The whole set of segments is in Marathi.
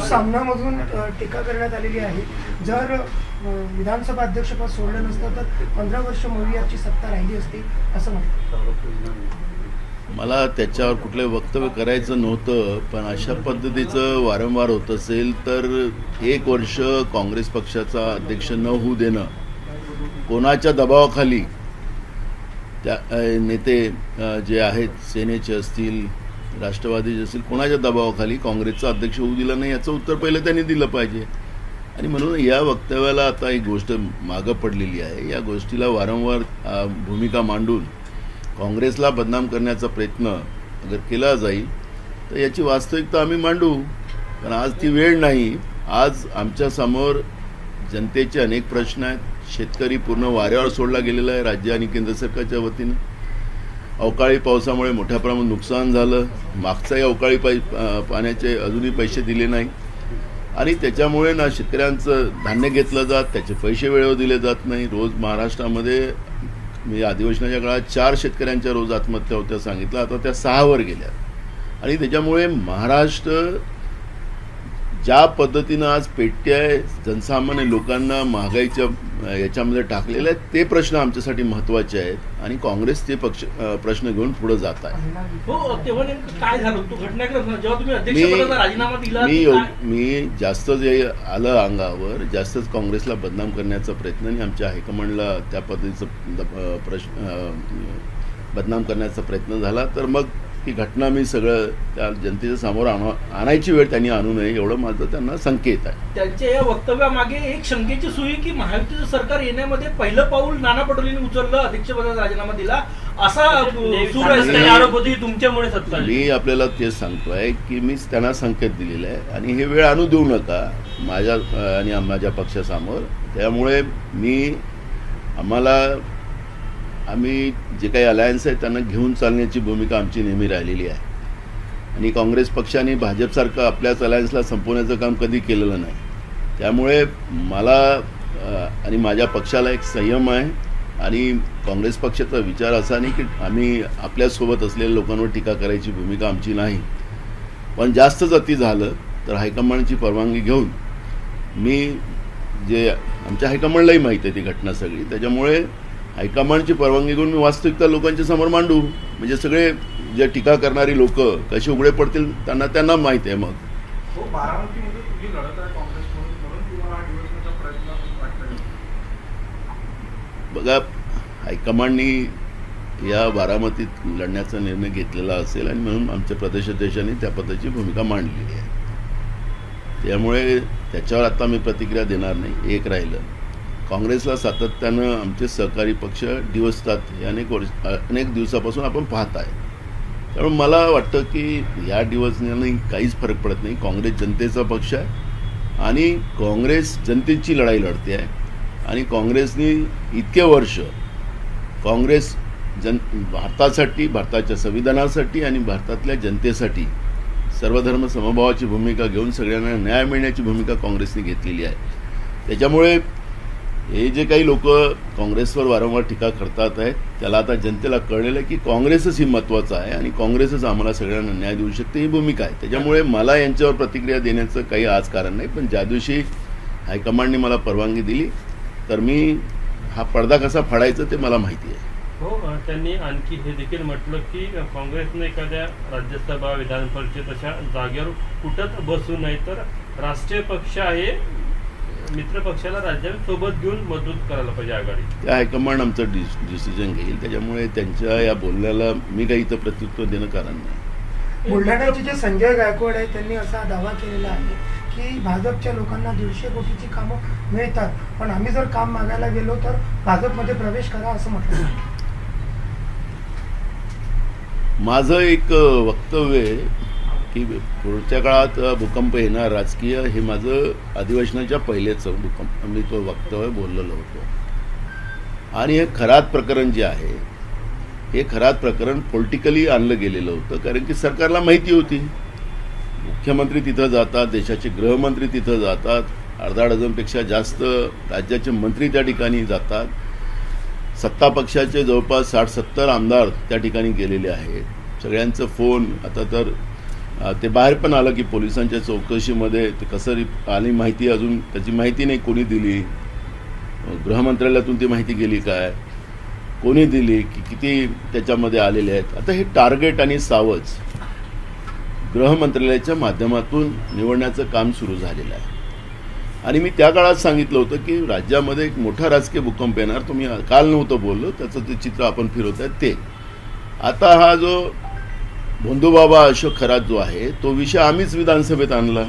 सामनामधून टीका करण्यात आलेली आहे. जर विधानसभा अध्यक्षपद सोडलं नसतं तर 15 वर्ष मोदी सत्ता राहिली असती असं म्हटलं. मला त्याच्यावर कुठलं वक्तव्य करायचं नव्हतं, पण अशा पद्धतीचं वारंवार होत असेल तर 1 वर्ष काँग्रेस पक्षाचा अध्यक्ष न होऊ देणं, कोणाच्या दबावाखाली त्या नेते जे आहेत सेनेचे असतील, राष्ट्रवादीचे असतील, कोणाच्या दबावाखाली काँग्रेसचा अध्यक्ष होऊ दिला नाही याचं उत्तर पहिलं त्यांनी दिलं पाहिजे. आणि म्हणून या वक्तव्याला आता एक गोष्ट मागं पडलेली आहे. या गोष्टीला वारंवार भूमिका मांडून काँग्रेसला बदनाम करण्याचा प्रयत्न अगर केला जाईल तर याची वास्तविकता आम्ही मांडू, पण आज ती वेळ नाही. आज आमच्यासमोर जनतेचे अनेक प्रश्न आहेत. शेतकरी पूर्ण वाऱ्यावर सोडला गेलेला आहे राज्य आणि केंद्र सरकारच्या वतीनं. अवकाळी पावसामुळे मोठ्या प्रमाणात नुकसान झालं. मागचाही अवकाळी पाण्याचे अजूनही पैसे दिले नाही आणि त्याच्यामुळे ना शेतकऱ्यांचं धान्य घेतलं जात, त्याचे पैसे वेळेवर दिले जात नाही. रोज महाराष्ट्रामध्ये मी अधिवेशनाच्या काळात 4 शेतकऱ्यांच्या रोज आत्महत्या होत्या सांगितलं, आता त्या 6 वर गेल्या. आणि त्याच्यामुळे महाराष्ट्र ज्या पद्धतीनं आज पेटते आहे, जनसामान्य लोकांना महागाईच्या याच्यामध्ये टाकलेले आहेत, ते प्रश्न आमच्यासाठी महत्त्वाचे आहेत आणि काँग्रेस ते प्रश्न घेऊन पुढे जात आहे. मी जास्त जे आलं अंगावर, जास्तच काँग्रेसला बदनाम करण्याचा प्रयत्न आणि आमच्या हायकमांडला त्या पद्धतीचं बदनाम करण्याचा प्रयत्न झाला तर मग ही घटना मी सगळं त्या जनतेच्या समोर आणायची वेळ त्यांनी आणू नये एवढं माझं त्यांना संकेत आहे. त्यांच्या या वक्तव्यामागे एक शंकेची सुई की महायुतीचं सरकार येण्यामध्ये पहिलं पाऊल नाना पटोलेंनी उचललं, अध्यक्षपदाचा राजीनामा दिला असा आरोप होती तुमच्यामुळे सत्ता. मी आपल्याला तेच सांगतोय की मी त्यांना संकेत दिलेला आहे आणि हे वेळ आणू देऊ नका माझ्या आणि माझ्या पक्षासमोर. त्यामुळे आम्ही जे काही अलायन्स आहे त्यांना घेऊन चालण्याची भूमिका आमची नेहमी राहिलेली आहे आणि काँग्रेस पक्षाने भाजपसारखं आपल्याच अलायन्सला संपवण्याचं काम कधी केलेलं नाही. त्यामुळे मला आणि माझ्या पक्षाला एक संयम आहे आणि काँग्रेस पक्षाचा विचार असा नाही की आम्ही आपल्यासोबत असलेल्या लोकांवर टीका करायची भूमिका आमची नाही. पण जास्तच अति झालं तर हायकमांडची परवानगी घेऊन जे आमच्या हायकमांडलाही माहीत आहे ती घटना सगळी, त्याच्यामुळे हायकमांडची परवानगी घेऊन मी वास्तविकता लोकांच्या समोर मांडू, म्हणजे सगळे जे टीका करणारी लोक कसे उघडे पडतील त्यांना माहिती आहे. मग बघा, हायकमांडनी या बारामतीत लढण्याचा निर्णय घेतलेला असेल आणि म्हणून आमच्या प्रदेशाध्यक्षांनी त्या पद्धतीची भूमिका मांडलेली आहे. त्यामुळे त्याच्यावर आता मी प्रतिक्रिया देणार नाही. एक राहिलं, काँग्रेसला सातत्यानं आमचे सहकारी पक्ष डिवचतात हे अनेक दिवसापासून आपण पाहत आहे. त्यामुळे मला वाटतं की या डिवचण्याने काहीच फरक पडत नाही. काँग्रेस जनतेचा पक्ष आहे आणि काँग्रेस जनतेची लढाई लढते आहे आणि काँग्रेसनी इतके वर्ष काँग्रेस भारतासाठी, भारताच्या संविधानासाठी आणि भारतातल्या जनतेसाठी सर्वधर्म समभावाची भूमिका घेऊन सगळ्यांना न्याय मिळण्याची भूमिका काँग्रेसने घेतलेली आहे. त्याच्यामुळे हे जे काही लोक काँग्रेसवर वारंवार टीका करतात आहेत त्याला आता जनतेला कळलेलं आहे की काँग्रेसच ही महत्त्वाचं आहे आणि काँग्रेसच आम्हाला सगळ्यांना न्याय देऊ शकते ही भूमिका आहे. त्याच्यामुळे मला यांच्यावर प्रतिक्रिया देण्याचं काही आज कारण नाही. पण ज्या दिवशी हायकमांडने मला परवानगी दिली तर मी हा पडदा कसा फाडायचा ते मला माहिती आहे. हो, त्यांनी आणखी हे देखील म्हटलं की काँग्रेसने एखाद्या राज्यसभा, विधान परिषद अशा जागेवर कुठंच बसू नाही तर राष्ट्रीय पक्ष आहे, मित्र पक्षाला राज्यात सोबत घेऊन मजबूत करायला पाहिजे आघाडी. त्या हायकमांड आमचं डिसिजन घेईल. त्याच्यामुळे त्यांच्या या बोलण्याला मी काही इथं प्रत्युत्तर देणं कारण नाही. बुलढाण्याचे जे संजय गायकवाड आहेत त्यांनी असा दावा केलेला आहे की भाजपच्या लोकांना 150 कोटीची कामं मिळतात, पण आम्ही जर काम मागायला गेलो तर भाजपमध्ये प्रवेश करा असं म्हटलं. माझं एक वक्तव्य आहे की पुढच्या काळात भूकंप येणार राजकीय, हे माझं अधिवेशनाच्या पहिलेच भूकंप मी तो वक्तव्य बोललेलो होतो. आणि हे खरात प्रकरण जे आहे हे खरात प्रकरण पॉलिटिकली आणलं गेलेलं होतं, कारण की सरकारला माहिती होती मुख्यमंत्री तिथं जातात, देशाचे गृहमंत्री तिथं जातात, अर्धा डझनपेक्षा जास्त राज्याचे मंत्री त्या ठिकाणी जातात, सत्ता पक्षाचे जवळपास 60-70 आमदार त्या ठिकाणी गेलेले आहेत सगळ्यांचं फोन आता तर ते बाहेर पण आलं की पोलिसांच्या चौकशीमध्ये ते कसं आली माहिती अजून त्याची माहिती नाही कोणी दिली, गृहमंत्रालयातून ती माहिती गेली काय, कोणी दिली, की किती त्याच्यामध्ये आलेले आहेत. आता हे टार्गेट आणि सावज गृहमंत्रालयाच्या माध्यमातून निवडण्याचं काम सुरू झालेलं आहे. आणि मी त्या काळात सांगितलं होतं की राज्यामध्ये एक मोठा राजकीय भूकंप येणार. तुम्ही काल नव्हतं बोललो, त्याचं ते चित्र आपण फिरवत आहे ते. आता हा जो भोंदूबाबा अशोक खरात जो आहे तो विषय आम्हीच विधानसभेत आणला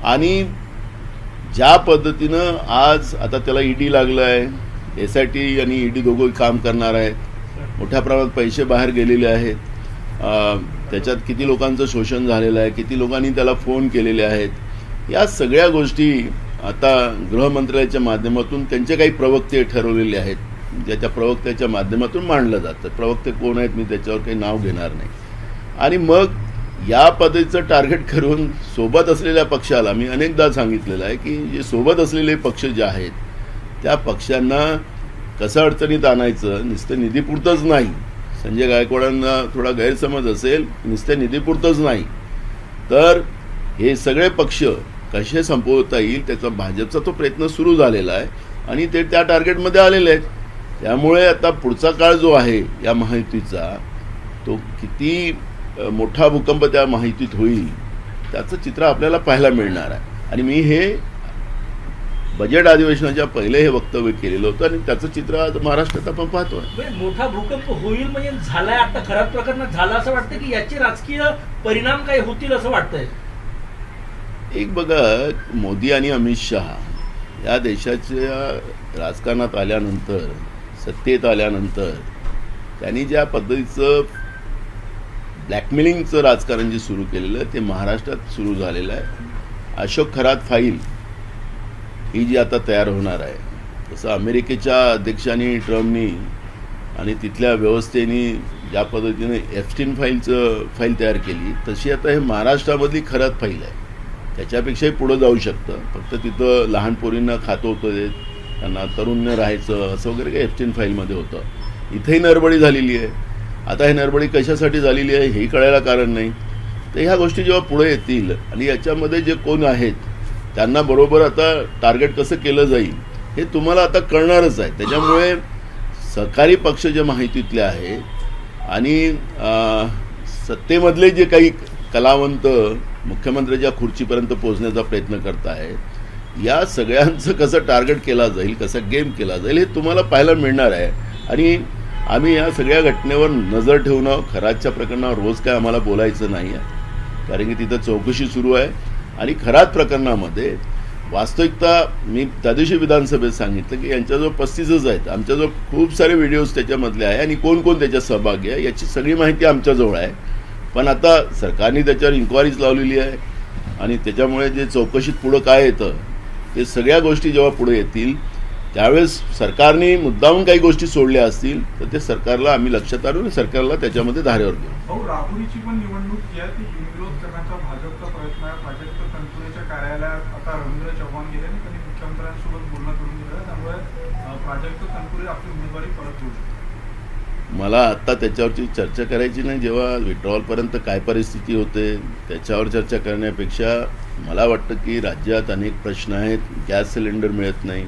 आणि ज्या पद्धतीनं आज आता त्याला ईडी लागलं आहे, SIT आणि ईडी दोघं काम करणार आहेत, मोठ्या प्रमाणात पैसे बाहेर गेलेले आहेत, त्याच्यात किती लोकांचं शोषण झालेलं आहे, किती लोकांनी त्याला फोन केलेले आहेत, या सगळ्या गोष्टी आता गृहमंत्रालयाच्या माध्यमातून त्यांचे काही प्रवक्ते ठरवलेले आहेत, ज्याच्या प्रवक्त्याच्या माध्यमातून मांडलं जातं. प्रवक्ते कोण आहेत मी त्याच्यावर काही नाव घेणार नाही. आणि मग या पद्धतीचं टार्गेट करून सोबत असलेल्या पक्षाला मी अनेकदा सांगितलेलं आहे की जे सोबत असलेले पक्ष जे आहेत त्या पक्षांना कसं अडचणीत आणायचं, नुसतं निधीपुरतंच नाही. संजय गायकवाडांना थोडा गैरसमज असेल, नुसत्या निधीपुरतंच नाही तर हे सगळे पक्ष कसे संपवता येईल त्याचा भाजपचा तो प्रयत्न सुरू झालेला आहे आणि ते त्या टार्गेटमध्ये आलेले आहेत. त्यामुळे आता पुढचा काळ जो आहे या महायुतीचा तो किती मोठा भूकंप त्या माहितीत होईल त्याचं चित्र आपल्याला पाहायला मिळणार आहे. आणि मी हे बजेट अधिवेशनाच्या पहिले हे वक्तव्य केलेलं होतं आणि त्याचं चित्र आज महाराष्ट्रात आपण पाहतोय. मोठा भूकंप होईल म्हणजे झालाय, आता खऱ्याच प्रकरणात झाला असं वाटतं की याचे राजकीय परिणाम काय होतील असं वाटतंय. एक बघा, मोदी आणि अमित शहा या देशाच्या राजकारणात आल्यानंतर, सत्तेत आल्यानंतर त्यांनी ज्या पद्धतीचं ब्लॅकमेलिंगचं राजकारण जे सुरू केलेलं आहे ते महाराष्ट्रात सुरू झालेलं आहे. अशोक खरात फाईल ही जी आता तयार होणार आहे, तसं अमेरिकेच्या अध्यक्षांनी ट्रम्पनी आणि तिथल्या व्यवस्थेने ज्या पद्धतीने एप्स्टीन फाईल तयार केली तशी आता हे महाराष्ट्रामधली खरात फाईल आहे. त्याच्यापेक्षाही पुढं जाऊ शकतं. फक्त तिथं लहान पोरींना खातं होतं, त्यांना तरुण राहायचं असं वगैरे काही एप्स्टीन फाईलमध्ये होतं. इथेही नरबडी झालेली आहे. आता हे नरबडी कशासाठी झालेली आहे हेही कळायला कारण नाही. तर ह्या गोष्टी जेव्हा पुढे येतील आणि याच्यामध्ये जे कोण आहेत त्यांना बरोबर आता टार्गेट कसं केलं जाईल हे तुम्हाला आता कळणारच आहे. त्याच्यामुळे सरकारी पक्ष जे माहितीतले आहे आणि सत्तेमधले जे काही कलावंत मुख्यमंत्र्याच्या खुर्चीपर्यंत पोहोचण्याचा प्रयत्न करत आहेत, या सगळ्यांचं कसं टार्गेट केला जाईल, कसा गेम केला जाईल हे तुम्हाला पाहायला मिळणार आहे. आणि आम्ही या सगळ्या घटनेवर नजर ठेवणं, खरातच्या प्रकरणावर रोज काय आम्हाला बोलायचं नाही आहे, कारण की तिथं चौकशी सुरू आहे. आणि खरात प्रकरणामध्ये वास्तविकता मी त्या दिवशी विधानसभेत सांगितलं की यांच्याजवळ 35च आहेत, आमच्याजवळ खूप सारे व्हिडिओज त्याच्यामधले आहे आणि कोण कोण त्याच्यात सहभागी आहे याची सगळी माहिती आमच्याजवळ आहे. पण आता सरकारने त्याच्यावर इन्क्वायरीज लावलेली आहे आणि त्याच्यामुळे जे चौकशीत पुढं काय येतं ते सगळ्या गोष्टी जेव्हा पुढे येतील त्यावेळेस सरकारने मुद्दामून काही गोष्टी सोडल्या असतील तर ते सरकारला आम्ही लक्षात आणून सरकारला त्याच्यामध्ये धारेवर घेऊ. राहुरीची पण निवडणूक जी आहे ती बिनविरोध करण्याचा भाजपचा प्रयत्न आहे. प्राजक्त तनपुरेच्या कार्यालयात आता रवींद्र चव्हाण गेले आणि त्यांनी मुख्यमंत्र्यांसोबत बोलणं करून दिलं, त्यामुळे प्राजक्त तनपुरे आपली उमेदवारी परत घेऊ शकतो. मला आत्ता त्याच्यावरची चर्चा करायची नाही. जेव्हा विड्रॉलपर्यंत काय परिस्थिती होते त्याच्यावर चर्चा करण्यापेक्षा मला वाटतं की राज्यात अनेक प्रश्न आहेत. गॅस सिलेंडर मिळत नाही.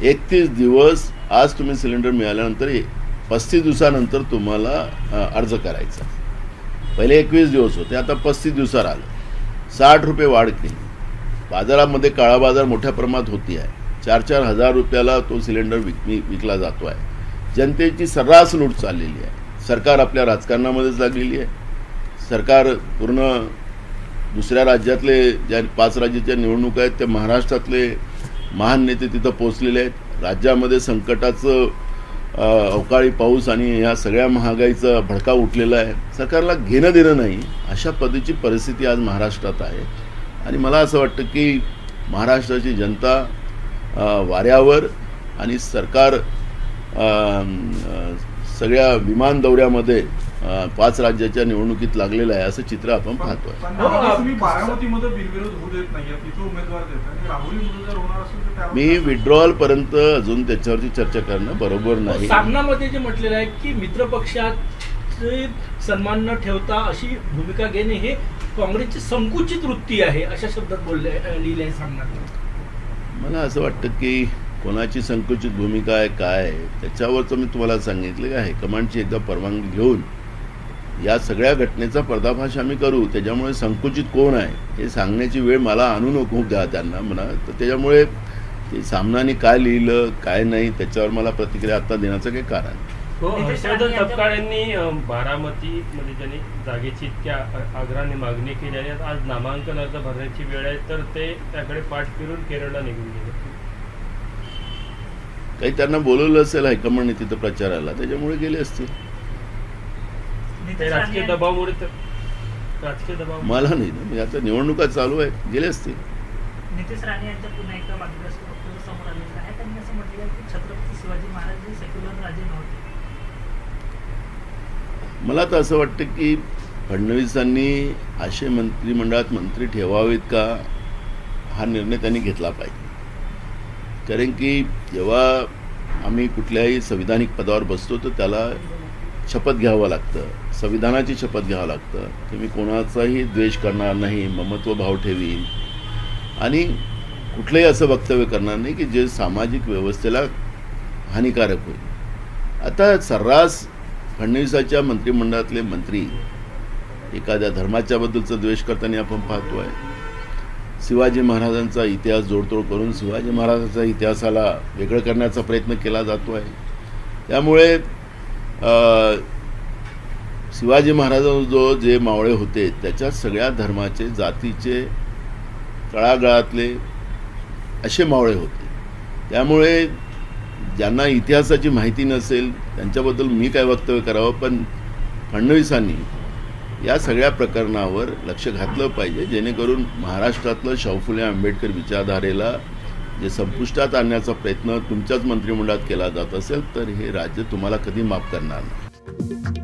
31 दिवस, आज तुम्ही सिलेंडर मिळाल्यानंतर 35 दिवसानंतर तुम्हाला अर्ज करायचा. पहिले 21 दिवस होते, आता 35 दिवसावर आलं. 60 रुपये वाढ केली. बाजारामध्ये काळा बाजार मोठ्या प्रमाणात होती आहे. 4-4 हजार रुपयाला तो सिलेंडर विकला जातो आहे. जनतेची सर्रास लूट चाललेली आहे. सरकार आपल्या राजकारणामध्येच लागलेली आहे. सरकार पूर्ण दुसऱ्या राज्यातले ज्या 5 राज्याच्या निवडणुका आहेत त्या महाराष्ट्रातले महान नेते तिथं पोचलेले आहेत. राज्यामध्ये संकटाचं अवकाळी पाऊस आणि या सगळ्या महागाईचा भडका उठलेला आहे. सरकारला घेणं देणं नाही अशा पद्धतीची परिस्थिती आज महाराष्ट्रात आहे. आणि मला असं वाटतं की महाराष्ट्राची जनता वाऱ्यावर आणि सरकार सगळ्या विमान दौऱ्यामध्ये 5 राज्याच्या निवडणुकीत लागलेलं आहे असं चित्र आपण पाहतोय. तुम्ही बारामतीमध्ये बिनविरोध होऊ देत नाही, तिथं उमेदवार देत आणि राहुरीमध्ये जर होणार असेल तर मी विड्रॉल पर्यंत अजून त्याच्यावरती चर्चा करणं बरोबर नाही. सामनामध्ये जे म्हटलेलं आहे की मित्रपक्षात त्यांचे सन्मान न ठेवता अशी भूमिका घेणे हे काँग्रेसची संकुचित वृत्ती आहे, अशा शब्दात लिहिले सामनात. मला असं वाटतं की कोणाची संकुचित भूमिका आहे काय आहे त्याच्यावरचं मी तुम्हाला सांगितलं की हायकमांडची एकदा परवानगी घेऊन या सगळ्या घटनेचा पर्दाफाश आम्ही करू. त्याच्यामुळे संकुचित कोण आहे हे सांगण्याची वेळ मला आणू नको द्या त्यांना म्हणा. तर त्याच्यामुळे ते सामनाने काय लिहिलं काय नाही त्याच्यावर मला प्रतिक्रिया आता देण्याचं काही कारण. हो, हर्षवर्धन सपकाळ यांनी बारामतीमध्ये ज्यांनी जागेची इतक्या आग्रहाने मागणी केली आणि आज नामांकन अर्ज भरण्याची वेळ आहे तर ते त्याकडे पाठ फिरून केरळला निघून गेले. काही त्यांना बोलवलं असेल हायकमांडने तिथं प्रचाराला त्याच्यामुळे गेले असतील. ते राजकीय दबावामुळे राजकीय दबाव मला नाही ना म्हणजे आता निवडणुका चालू आहेत गेले असतील. नितेश राणे यांच्या पुन्हा एकदा वादग्रस्त वक्तव्य समोर आलेलं आहे. त्यांनी असं म्हटलं की छत्रपती शिवाजी महाराज हे सेक्युलर राजे नव्हते. मला तर असं वाटतं की फडणवीसांनी असे मंत्रिमंडळात मंत्री ठेवावेत का हा निर्णय त्यांनी घेतला पाहिजे. कारण की जेव्हा आम्ही कुठल्याही संविधानिक पदावर बसतो तर त्याला शपथ घ्यावं लागतं, संविधानाची शपथ घ्यावं लागतं की मी कोणाचाही द्वेष करणार नाही, ममत्व भाव ठेवीन आणि कुठलंही असं वक्तव्य करणार नाही की जे सामाजिक व्यवस्थेला हानिकारक होईल. आता सर्रास फडणवीसाच्या मंत्रिमंडळातले मंत्री एखाद्या धर्माच्याबद्दलचा द्वेष करताना आपण पाहतो आहे. शिवाजी महाराजांचा इतिहास जोडतोड करून शिवाजी महाराजांच्या इतिहासाला वेगळं करण्याचा प्रयत्न केला जातो आहे. त्यामुळे शिवाजी महाराजांजवळ जे मावळे होते त्याच्या सगळ्या धर्माचे जातीचे तळागाळातले असे मावळे होते. त्यामुळे ज्यांना इतिहासाची माहिती नसेल त्यांच्याबद्दल मी काय वक्तव्य करावं. पण फडणवीसांनी या सगळ्या प्रकरणावर लक्ष घातलं पाहिजे जेणेकरून महाराष्ट्रातलं शाहू फुले आंबेडकर विचारधारेला जे संपुष्टात आणण्याचा प्रयत्न तुमच्याच मंत्रिमंडळात केला जात असेल तर हे राज्य तुम्हाला कधी माफ करणार नाही.